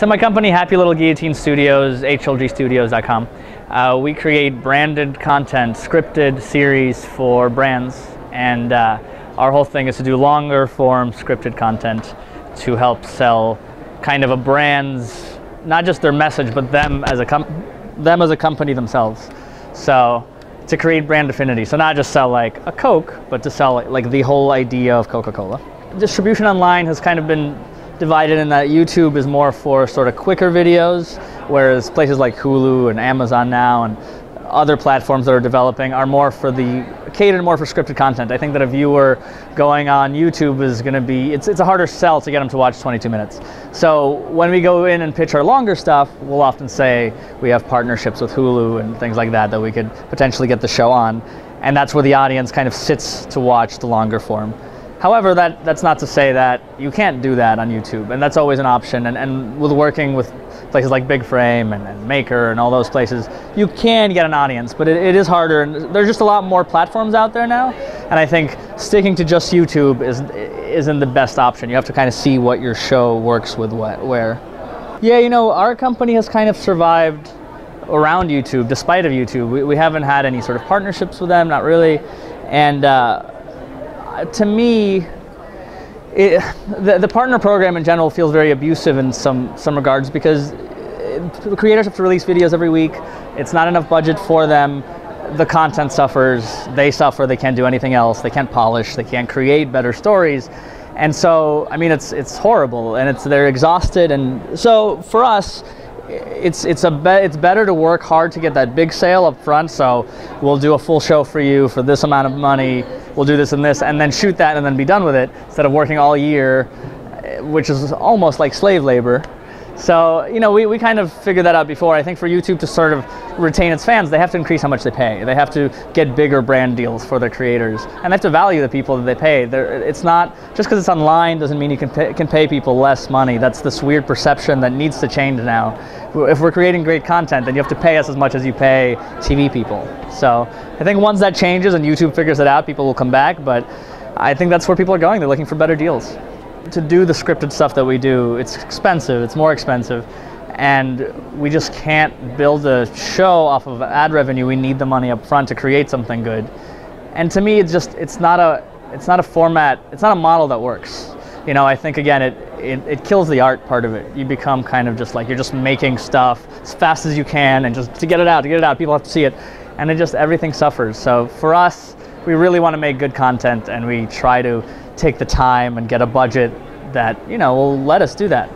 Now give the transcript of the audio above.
So my company, Happy Little Guillotine Studios, HLGstudios.com, we create branded content, scripted series for brands, and our whole thing is to do longer form scripted content to help sell kind of a brand's, not just their message, but them as a company themselves. So to create brand affinity, so not just sell like a Coke, but to sell like the whole idea of Coca-Cola. Distribution online has kind of been divided in that YouTube is more for sort of quicker videos, whereas places like Hulu and Amazon now and other platforms that are developing are more for catered more for scripted content. I think that a viewer going on YouTube is going to be, it's a harder sell to get them to watch 22 minutes. So when we go in and pitch our longer stuff, we'll often say we have partnerships with Hulu and things like that we could potentially get the show on, and that's where the audience kind of sits to watch the longer form. However, that's not to say that you can't do that on YouTube, and that's always an option. And with working with places like Big Frame and Maker and all those places, you can get an audience, but it is harder. And there's just a lot more platforms out there now, and I think sticking to just YouTube isn't the best option. You have to kind of see what your show works with where. Yeah, you know, our company has kind of survived around YouTube, despite of YouTube. We haven't had any sort of partnerships with them, not really, and to me, the partner program in general feels very abusive in some regards, because the creators have to release videos every week. It's not enough budget for them. The content suffers. They suffer. They can't do anything else. They can't polish. They can't create better stories. And so, I mean, it's horrible, and they're exhausted. And so for us, it's better to work hard to get that big sale up front. So we'll do a full show for you for this amount of money. We'll do this and this, and then shoot that and then be done with it, instead of working all year, which is almost like slave labor. So, you know, we kind of figured that out before. I think for YouTube to sort of retain its fans, they have to increase how much they pay. They have to get bigger brand deals for their creators, and they have to value the people that they pay. It's not, just because it's online doesn't mean you can pay people less money. That's this weird perception that needs to change now. If we're creating great content, then you have to pay us as much as you pay TV people. So I think once that changes and YouTube figures it out, people will come back, but I think that's where people are going. They're looking for better deals. To do the scripted stuff that we do, it's expensive, it's more expensive, and we just can't build a show off of ad revenue. We need the money up front to create something good. And to me, it's not a format, it's not a model that works. You know, I think again, it kills the art part of it. You become kind of just like, you're just making stuff as fast as you can, and just to get it out, people have to see it, and everything suffers. So for us, we really want to make good content, and we try to take the time and get a budget that, you know, will let us do that.